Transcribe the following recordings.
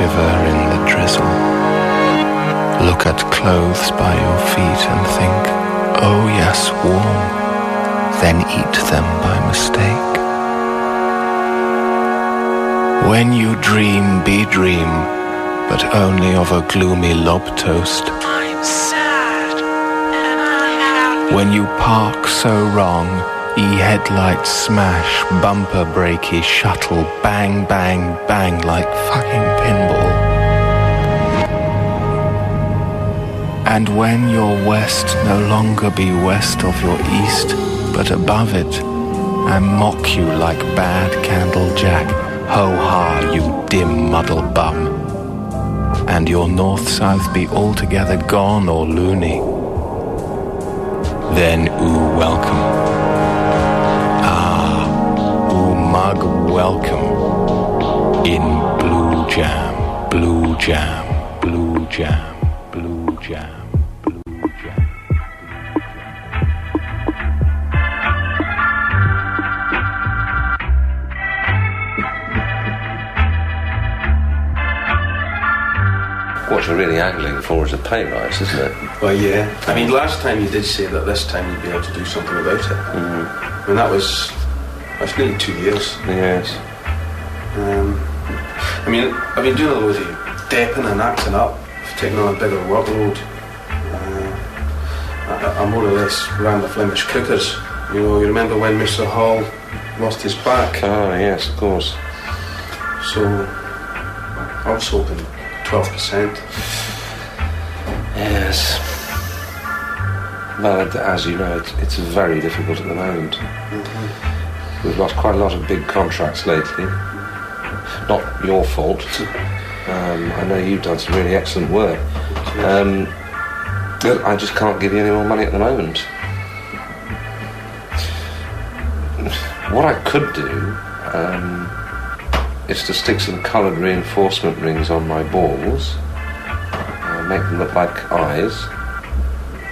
shiver in the drizzle. Look at clothes by your feet and think, oh yes, warm, then eat them by mistake. When you dream, be dream, but only of a gloomy lob toast. I'm sad and unhappy. When you park so wrong, e-headlights smash, bumper breaky shuttle, bang, bang, bang like fucking pinball. And when your west no longer be west of your east, but above it, and mock you like bad candle jack, ho-ha, you dim muddle bum. And your north-south be altogether gone or loony, then ooh, welcome. Mug welcome in blue jam, blue jam, blue jam, blue jam, blue jam. What you're really angling for is a pay rise, isn't it? Well, yeah. I mean, last time you did say that this time you'd be able to do something about it. I mean, that's nearly 2 years. Yes. I mean, I've been doing a load of depping and acting up, taking on a bigger workload. I more or less ran the Flemish cookers. You know, you remember when Mr. Hall lost his back? Oh, yes, of course. So, I was hoping 12%. Yes. Well, as you know, it's very difficult at the moment. We've lost quite a lot of big contracts lately. Not your fault. I know you've done some really excellent work. But I just can't give you any more money at the moment. What I could do is to stick some coloured reinforcement rings on my balls, make them look like eyes,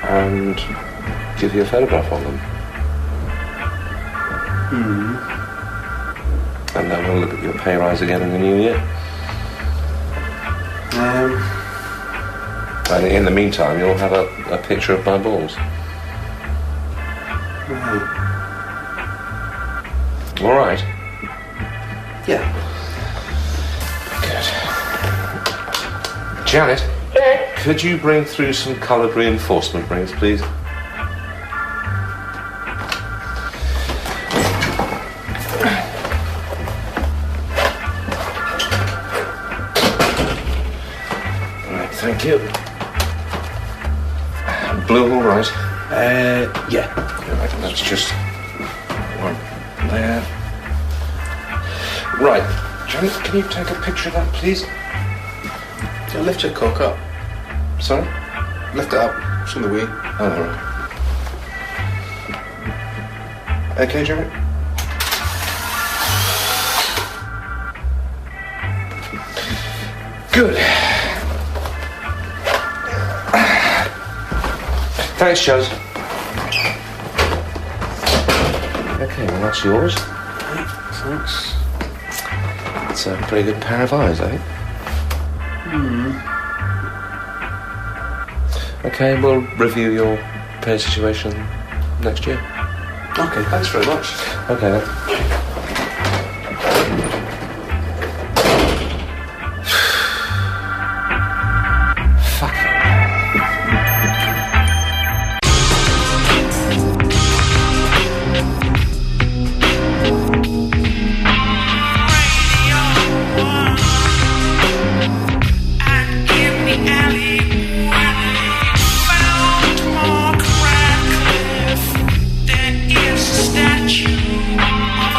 and give you a photograph of them. And then we'll look at your pay rise again in the new year. And in the meantime, you'll have a picture of my balls. Right. All right. Yeah. Good. Janet, could you bring through some coloured reinforcement rings, please? Thank you. Blue, all right? Yeah. Right, that's just one there. Right, Janet, can you take a picture of that, please? Yeah, lift your cock up. Sorry? Lift it up. It's on the way. Oh, all right. Okay, Janet? Good. Thanks, Joes. Okay, well, that's yours. Thanks. It's a pretty good pair of eyes, eh? Okay, we'll review your pay situation next year. Okay, thanks very much. Okay, then. Statue of a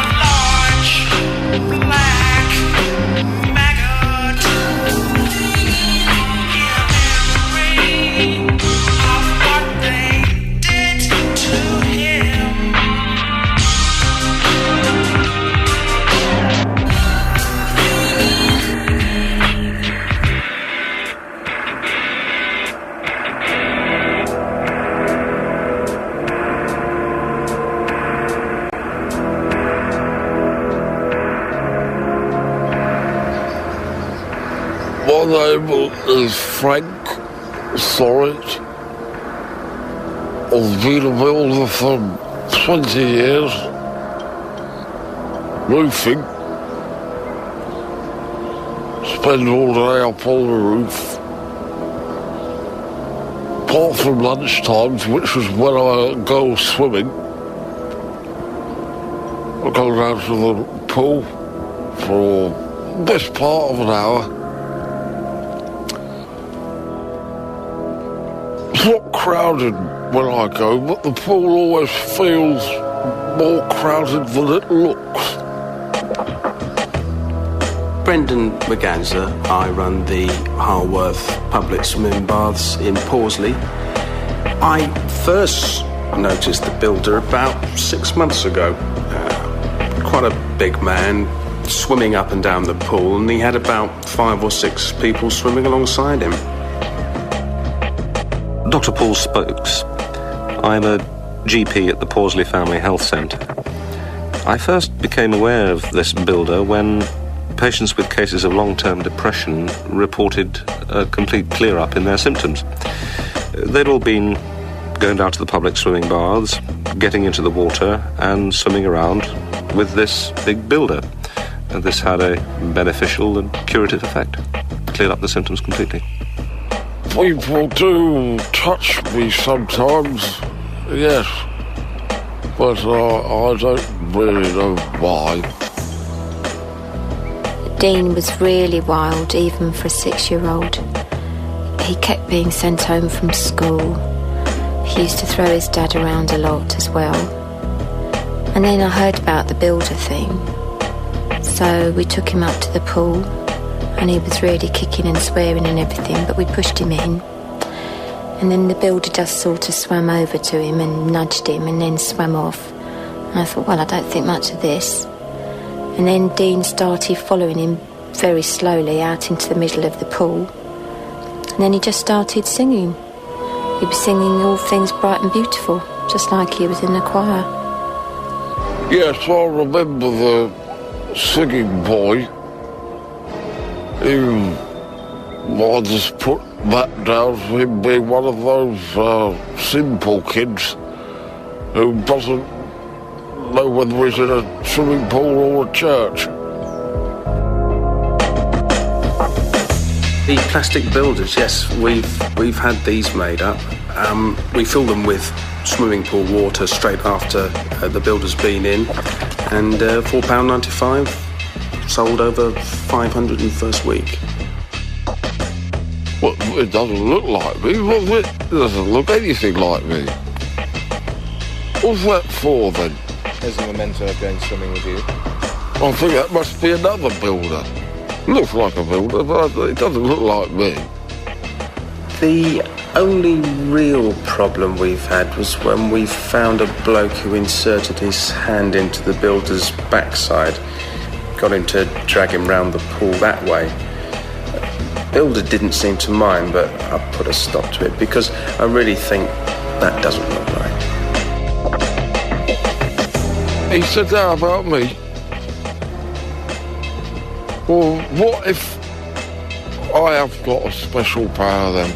name is Frank Storage. I've been a builder for 20 years. Roofing. Spend all day up on the roof. Apart from lunch times, which is when I go swimming. I go down to the pool for this part of an hour. It's not crowded when I go, but the pool always feels more crowded than it looks. Brendan Maganza, I run the Harworth Public Swimming Baths in Pawsley. I first noticed the builder about 6 months ago. Quite a big man, swimming up and down the pool, and he had about 5 or 6 people swimming alongside him. Dr. Paul Spokes. I'm a GP at the Pawsley Family Health Centre. I first became aware of this builder when patients with cases of long-term depression reported a complete clear-up in their symptoms. They'd all been going down to the public swimming baths, getting into the water and swimming around with this big builder. And this had a beneficial and curative effect. Cleared up the symptoms completely. People do touch me sometimes, yes, but I don't really know why. Dean was really wild, even for a 6-year-old. He kept being sent home from school. He used to throw his dad around a lot as well. And then I heard about the builder thing. So we took him up to the pool, and he was really kicking and swearing and everything, but we pushed him in. And then the builder just sort of swam over to him and nudged him and then swam off. And I thought, well, I don't think much of this. And then Dean started following him very slowly out into the middle of the pool. And then he just started singing. He was singing All Things Bright and Beautiful, just like he was in the choir. Yes, I remember the singing boy. I just put that down for him being one of those simple kids who doesn't know whether he's in a swimming pool or a church. The plastic builders, yes, we've had these made up. We fill them with swimming pool water straight after the builder's been in, and £4.95, sold over 500 in the first week. Well, it doesn't look like me, does it? It doesn't look anything like me. What's that for, then? As a memento of going swimming with you. I think that must be another builder. Looks like a builder, but it doesn't look like me. The only real problem we've had was when we found a bloke who inserted his hand into the builder's backside. Got him to drag him round the pool that way. Builder didn't seem to mind, but I put a stop to it because I really think that doesn't look right. He said that about me. Well, what if I have got a special power then?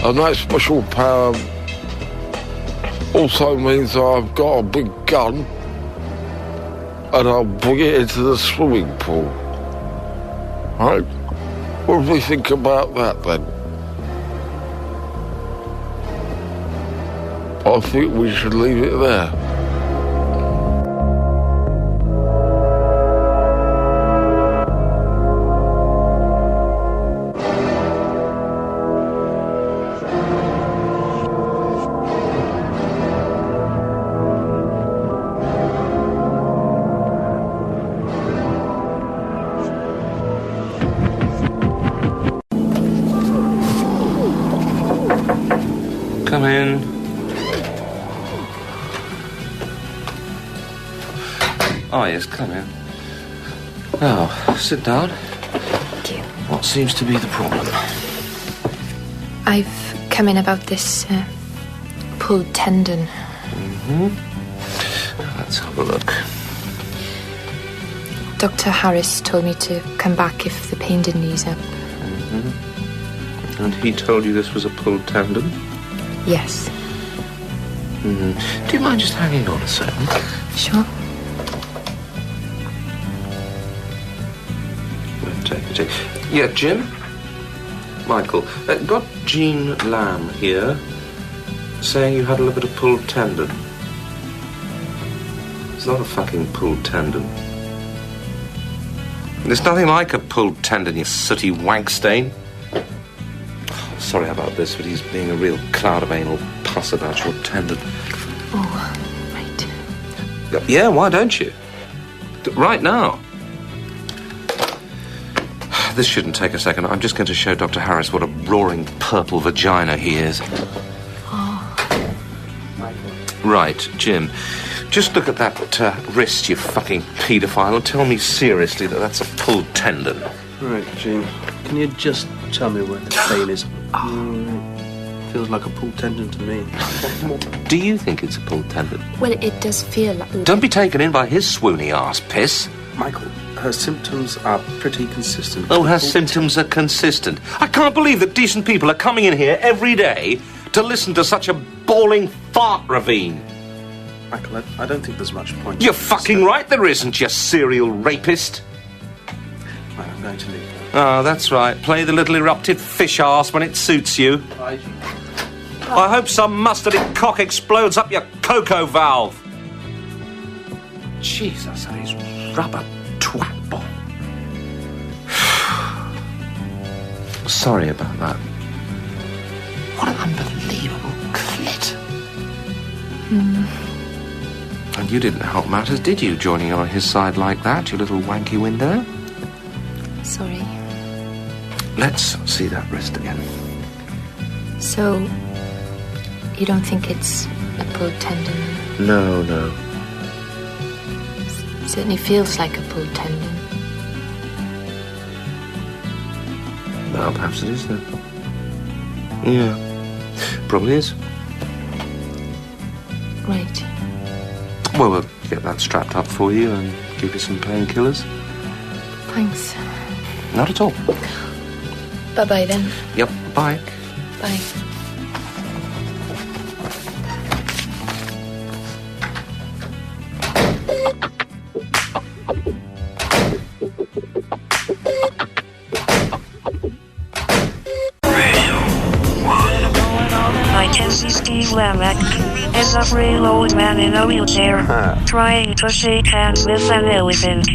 And that special power also means I've got a big gun and I'll bring it into the swimming pool. Right? What do we think about that then? I think we should leave it there. Come in. Oh, yes, come in. Now, sit down. Thank you. What seems to be the problem? I've come in about this pulled tendon. Let's have a look. Dr. Harris told me to come back if the pain didn't ease up. And he told you this was a pulled tendon? Yes. Do you mind just hanging on a second? Sure. Take it. Yeah, Jim? Michael, got Jean Lamb here saying you had a look at a pulled tendon. It's not a fucking pulled tendon. There's nothing like a pulled tendon, you sooty wank stain. Sorry about this, but he's being a real cloud of anal pus about your tendon. Oh, right. Yeah, why don't you? Right now. This shouldn't take a second. I'm just going to show Dr. Harris what a roaring purple vagina he is. Oh. Right, Jim. Just look at that wrist, you fucking paedophile, and tell me seriously that that's a pulled tendon. Right, Gene. Can you just tell me where the pain is? Feels like a pulled tendon to me. Do you think it's a pulled tendon? Well, it does feel like... Don't be taken in by his swoony ass piss. Michael, her symptoms are pretty consistent. Oh, her symptoms are consistent. I can't believe that decent people are coming in here every day to listen to such a bawling fart ravine. Michael, I don't think there's much point. You're fucking right there isn't, you serial rapist. Right, I'm going to leave. Oh, that's right. Play the little erupted fish arse when it suits you. Bye. I hope some mustardy cock explodes up your cocoa valve. Jesus, that is rubber twat bomb. Sorry about that. What an unbelievable clit. And you didn't help matters, did you, joining on his side like that, you little wanky window? Sorry. Let's see that wrist again. So, you don't think it's a pulled tendon? No. It certainly feels like a pulled tendon. Well, perhaps it is then. Yeah, probably is. Right. Well, we'll get that strapped up for you and give you some painkillers. Thanks. Not at all. Bye-bye then. Yep, bye. Bye. I can see Steve Lamech as a frail old man in a wheelchair, trying to shake hands with an elephant.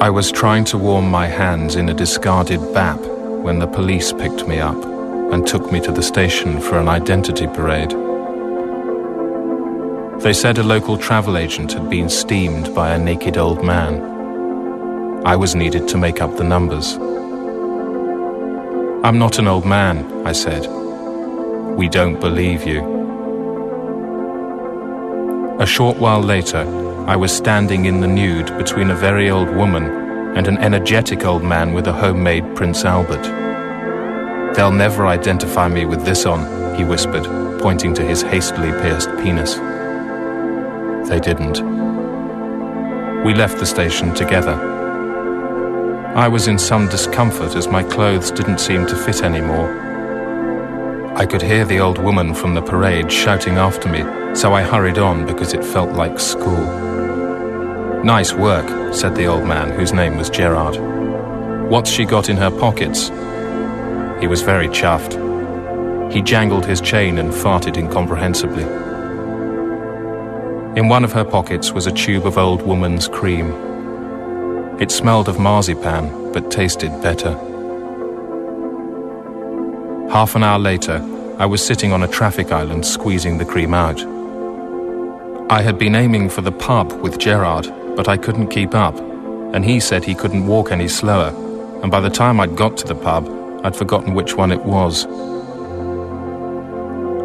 I was trying to warm my hands in a discarded BAP when the police picked me up and took me to the station for an identity parade. They said a local travel agent had been steamed by a naked old man. I was needed to make up the numbers. "I'm not an old man," I said. "We don't believe you." A short while later, I was standing in the nude between a very old woman and an energetic old man with a homemade Prince Albert. "They'll never identify me with this on," he whispered, pointing to his hastily pierced penis. They didn't. We left the station together. I was in some discomfort as my clothes didn't seem to fit anymore. I could hear the old woman from the parade shouting after me, so I hurried on because it felt like school. "Nice work," said the old man, whose name was Gerard. "What's she got in her pockets?" He was very chuffed. He jangled his chain and farted incomprehensibly. In one of her pockets was a tube of old woman's cream. It smelled of marzipan, but tasted better. Half an hour later, I was sitting on a traffic island squeezing the cream out. I had been aiming for the pub with Gerard, but I couldn't keep up, and he said he couldn't walk any slower, and by the time I'd got to the pub, I'd forgotten which one it was.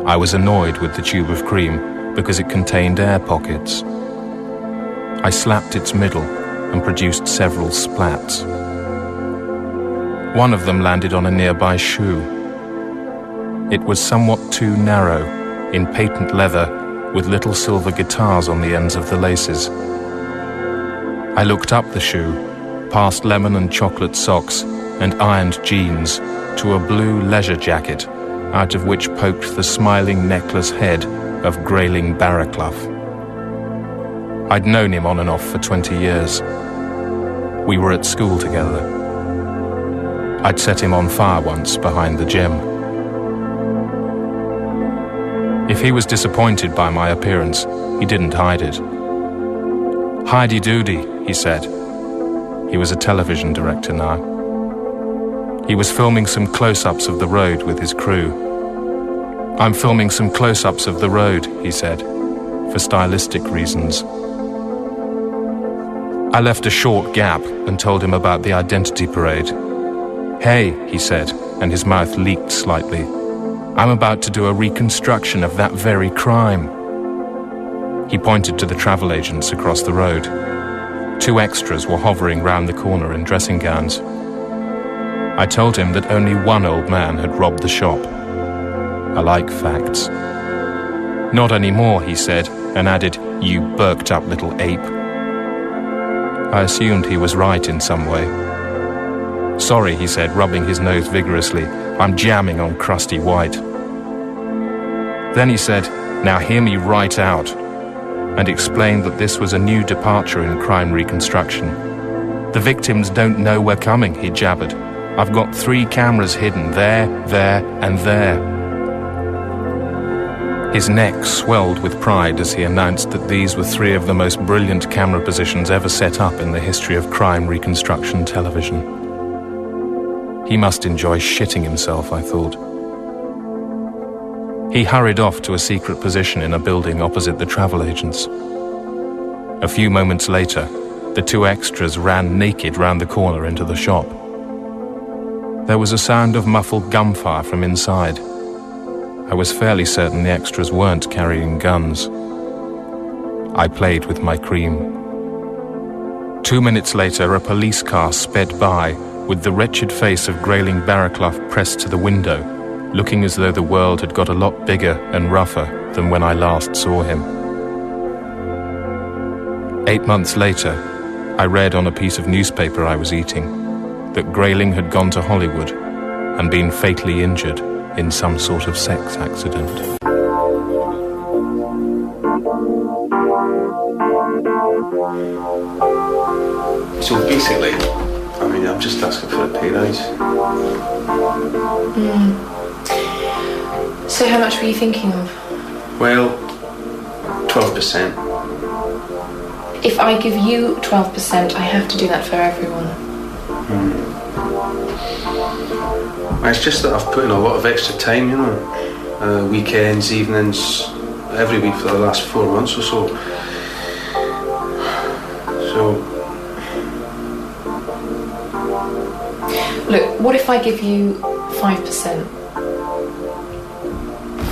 I was annoyed with the tube of cream because it contained air pockets. I slapped its middle and produced several splats. One of them landed on a nearby shoe. It was somewhat too narrow, in patent leather, with little silver guitars on the ends of the laces. I looked up the shoe, past lemon and chocolate socks and ironed jeans, to a blue leisure jacket, out of which poked the smiling necklace head of Grayling Barraclough. I'd known him on and off for 20 years. We were at school together. I'd set him on fire once behind the gym. If he was disappointed by my appearance, he didn't hide it. "Heidi Doody," he said. He was a television director now. He was filming some close-ups of the road with his crew. "I'm filming some close-ups of the road," he said, for stylistic reasons. I left a short gap and told him about the identity parade. "Hey," he said, and his mouth leaked slightly, "I'm about to do a reconstruction of that very crime." He pointed to the travel agents across the road. 2 extras were hovering round the corner in dressing gowns. I told him that only one old man had robbed the shop. I like facts. "Not anymore," he said, and added, "You burked-up little ape." I assumed he was right in some way. "Sorry," he said, rubbing his nose vigorously, "I'm jamming on crusty white." Then he said, "Now hear me right out," and explained that this was a new departure in crime reconstruction. "The victims don't know we're coming," he jabbered. "I've got 3 cameras hidden there, and there." His neck swelled with pride as he announced that these were 3 of the most brilliant camera positions ever set up in the history of crime reconstruction television. He must enjoy shitting himself, I thought. He hurried off to a secret position in a building opposite the travel agents. A few moments later, the 2 extras ran naked round the corner into the shop. There was a sound of muffled gunfire from inside. I was fairly certain the extras weren't carrying guns. I played with my cream. 2 minutes later, a police car sped by, with the wretched face of Grayling Barraclough pressed to the window, looking as though the world had got a lot bigger and rougher than when I last saw him. 8 months later, I read on a piece of newspaper I was eating that Grayling had gone to Hollywood and been fatally injured in some sort of sex accident. So basically, I mean, I'm just asking for a pay rise. So how much were you thinking of? Well, 12%. If I give you 12%, I have to do that for everyone. It's just that I've put in a lot of extra time, you know. Weekends, evenings, every week for the last 4 months or so. Look, what if I give you 5%?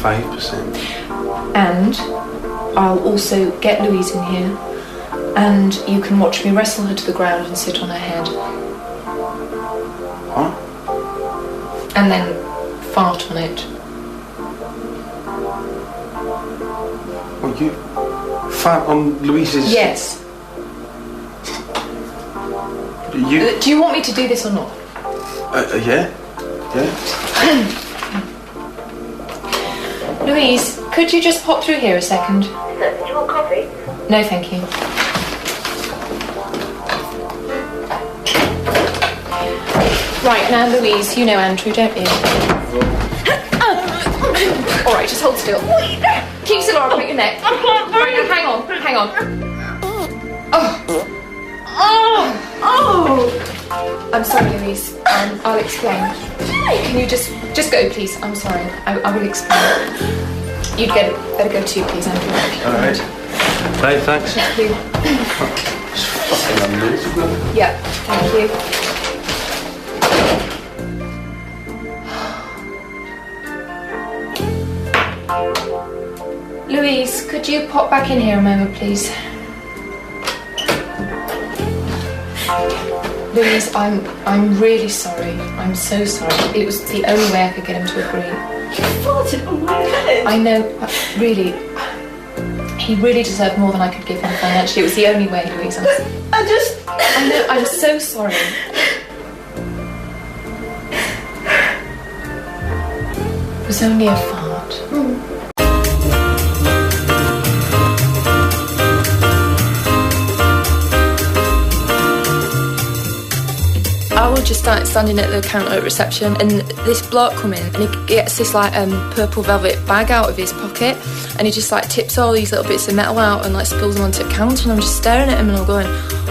5%? And I'll also get Louise in here, and you can watch me wrestle her to the ground and sit on her head. What? And then fart on it. Well, you fart on Louise's... Yes. You... Do you want me to do this or not? Yeah. Louise, could you just pop through here a second? Do you want coffee? No, thank you. Right, now Louise, you know Andrew, don't you? All right, just hold still. Keep still or I'll break your neck. Right, now hang on. Oh! I'm sorry, Louise. I'll explain. Can you just go, please? I'm sorry. I will explain. You'd better go too, please, Andrew. All right. Right, thanks. Thank you. It's fucking amazing. Yeah, thank you. Louise, could you pop back in here a moment, please? Louise, I'm really sorry. I'm so sorry. It was the only way I could get him to agree. You farted on my head. I know, but really, he really deserved more than I could give him financially. It was the only way, Louise. I know, I'm so sorry. It was only a fart. I was just standing at the counter at reception, and this bloke come in, and he gets this like purple velvet bag out of his pocket, and he just like tips all these little bits of metal out and like spills them onto the counter, and I'm just staring at him and I'm going,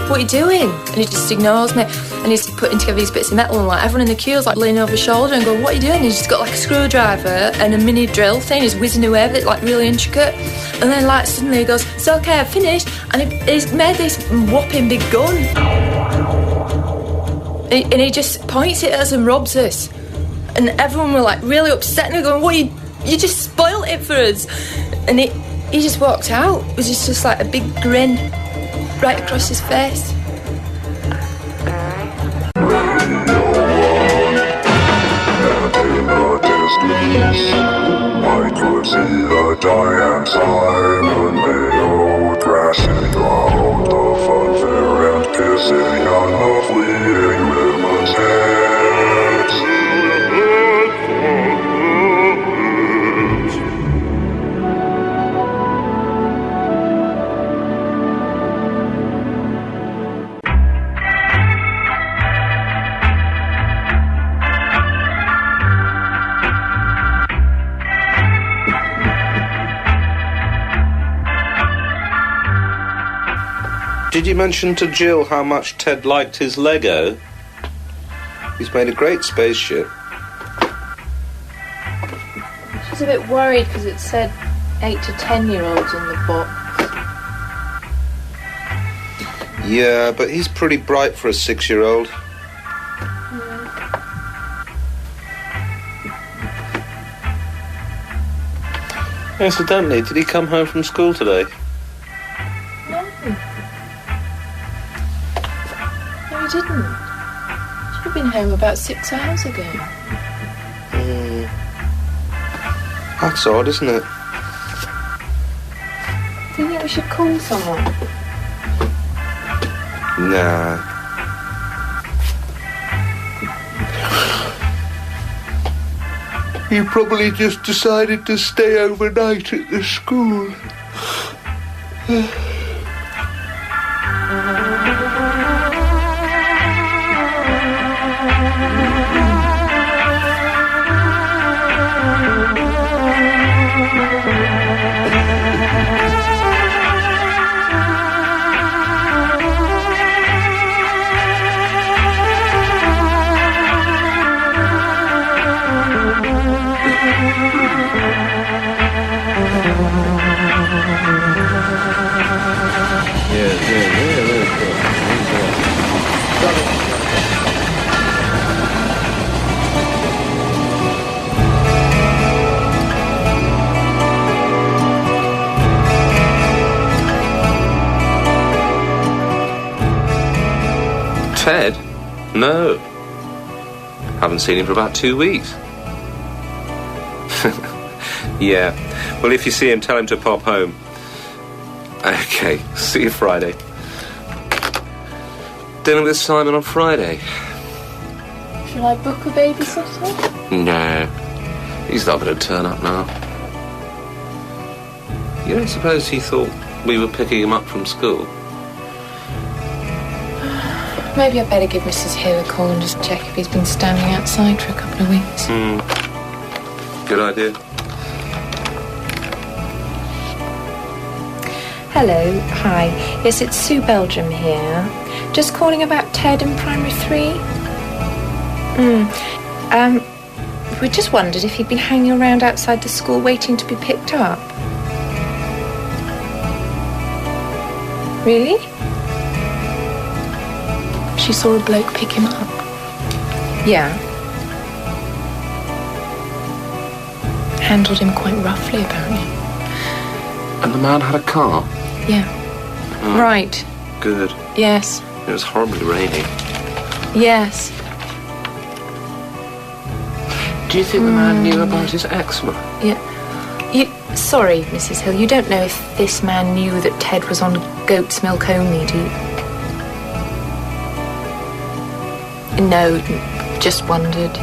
what are you doing? And he just ignores me, and he's putting together these bits of metal, and like everyone in the queue is like leaning over his shoulder and going, what are you doing? And he's just got like a screwdriver and a mini drill thing, he's whizzing away with it, like really intricate, and then like suddenly he goes, it's okay, I've finished, and he's made this whopping big gun. And he just points it at us and robs us. And everyone were like really upset and they're going, what, you just spoilt it for us. And he just walked out. It was just like a big grin right across his face. I could see a giant Simon Mayo thrashing around the funfair and pissing on the fleeing women's heads. Did you mention to Jill how much Ted liked his Lego? He's made a great spaceship. She's a bit worried because it said 8 to 10-year-olds in the box. Yeah, but he's pretty bright for a 6-year-old. Incidentally, did he come home from school today? No, he didn't. Should have been home about 6 hours ago. That's odd, isn't it? Do you think we should call someone? Nah. He probably just decided to stay overnight at the school. Ted? No. Haven't seen him for about 2 weeks. Yeah. Well, if you see him, tell him to pop home. Okay. See you Friday. Dinner with Simon on Friday. Shall I book a babysitter? No. He's not going to turn up now. You don't suppose he thought we were picking him up from school? Maybe I'd better give Mrs. Hill a call and just check if he's been standing outside for a couple of weeks. Good idea. Hello, hi. Yes, it's Sue Belgium here. Just calling about Ted in Primary 3. We just wondered if he'd been hanging around outside the school waiting to be picked up. Really? She saw a bloke pick him up. Yeah. Handled him quite roughly, apparently. And the man had a car? Yeah. Oh, right. Good. Yes. It was horribly rainy. Yes. Do you think the man knew about his eczema? Yeah. Sorry, Mrs. Hill, you don't know if this man knew that Ted was on goat's milk only, do you? No, just wondered.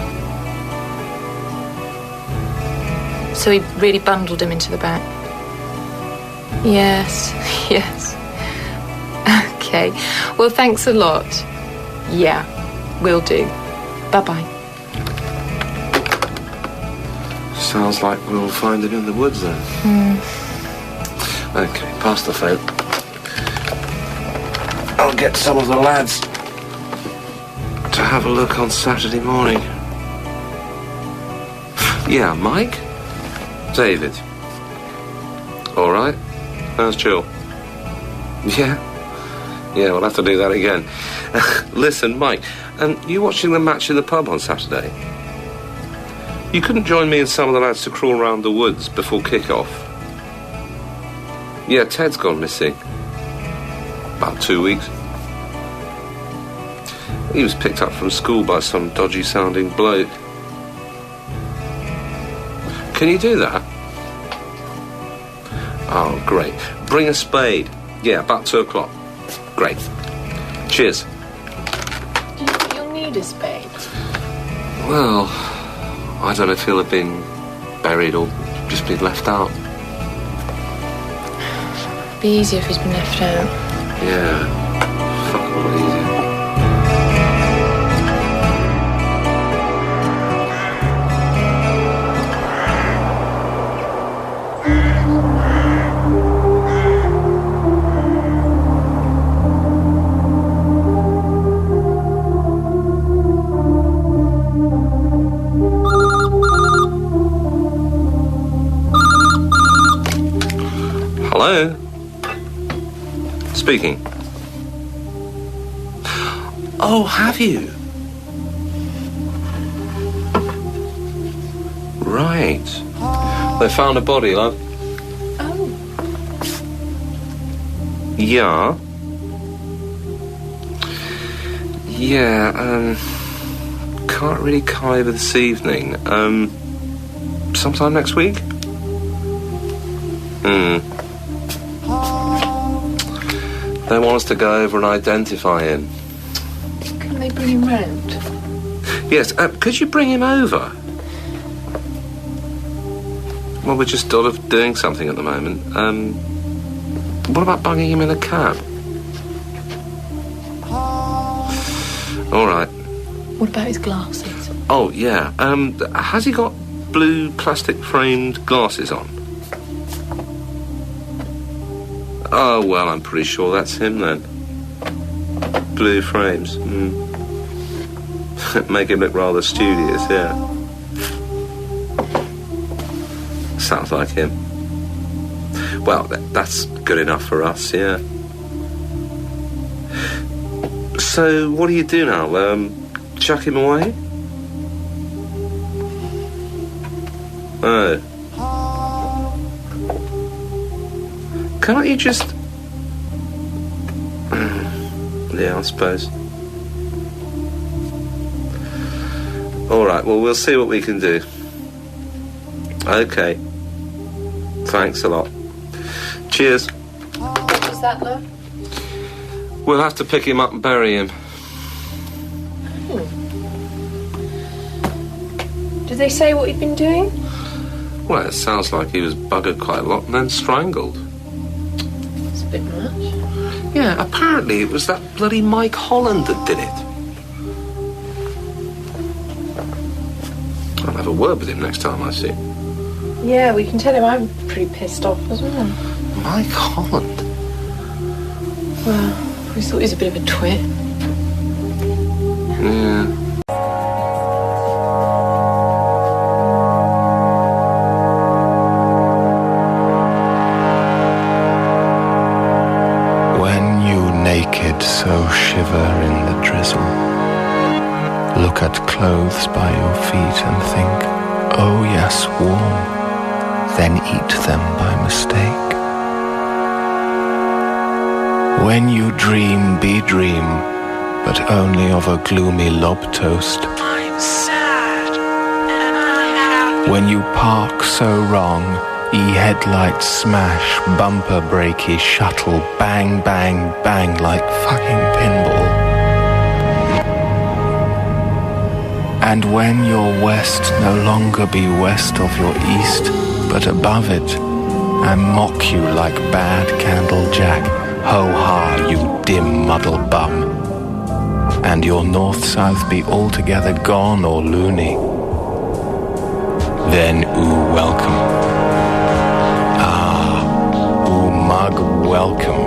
So he really bundled him into the back? Yes, yes. Okay. Well, thanks a lot. Yeah, will do. Bye-bye. Sounds like we'll find him in the woods then. Okay, pass the phone. I'll get some of the lads to have a look on Saturday morning. Yeah, Mike? David? All right. How's Jill? Yeah? Yeah, we'll have to do that again. Listen, Mike, you watching the match in the pub on Saturday? You couldn't join me and some of the lads to crawl around the woods before kick-off? Yeah, Ted's gone missing. About 2 weeks. He was picked up from school by some dodgy-sounding bloke. Can you do that? Oh, great. Bring a spade. Yeah, about 2 o'clock. Great. Cheers. Do you think you'll need a spade? Well, I don't know if he'll have been buried or just been left out. It'd be easier if he's been left out. Yeah. Fuck all easier. Hello? Speaking. Oh, have you? Right. They found a body, love. Oh. Yeah. Yeah, can't really come over this evening. Sometime next week? They want us to go over and identify him. Can they bring him round? Yes, could you bring him over? Well, we're just sort of doing something at the moment. What about bunging him in a cab? All right. What about his glasses? Oh, yeah. Has he got blue plastic-framed glasses on? Oh, well, I'm pretty sure that's him, then. Blue frames. Make him look rather studious, yeah. Sounds like him. Well, that's good enough for us, yeah. So, what do you do now? Chuck him away? Oh. Can't you just... Yeah, I suppose. All right, well, we'll see what we can do. Okay. Thanks a lot. Cheers. What was that, love? We'll have to pick him up and bury him. Did they say what he'd been doing? Well, it sounds like he was buggered quite a lot and then strangled. It's a bit much. Yeah, apparently it was that bloody Mike Holland that did it. I'll have a word with him next time I see him. Yeah, we can tell him I'm pretty pissed off as well. Mike Holland? Well, we thought he was a bit of a twit. Yeah. So shiver in the drizzle. Look at clothes by your feet and think, oh yes, warm, then eat them by mistake. When you dream, be dream, but only of a gloomy lob toast. I'm sad, and I'm happy. When you park so wrong, headlights smash, bumper breaky shuttle, bang, bang, bang like fucking pinball. And when your west no longer be west of your east, but above it, and mock you like bad candle jack, ho-ha, you dim muddle bum. And your north-south be altogether gone or loony, then ooh, welcome. Mug welcome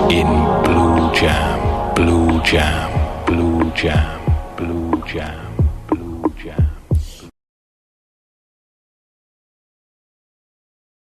in blue jam, blue jam, blue jam, blue jam.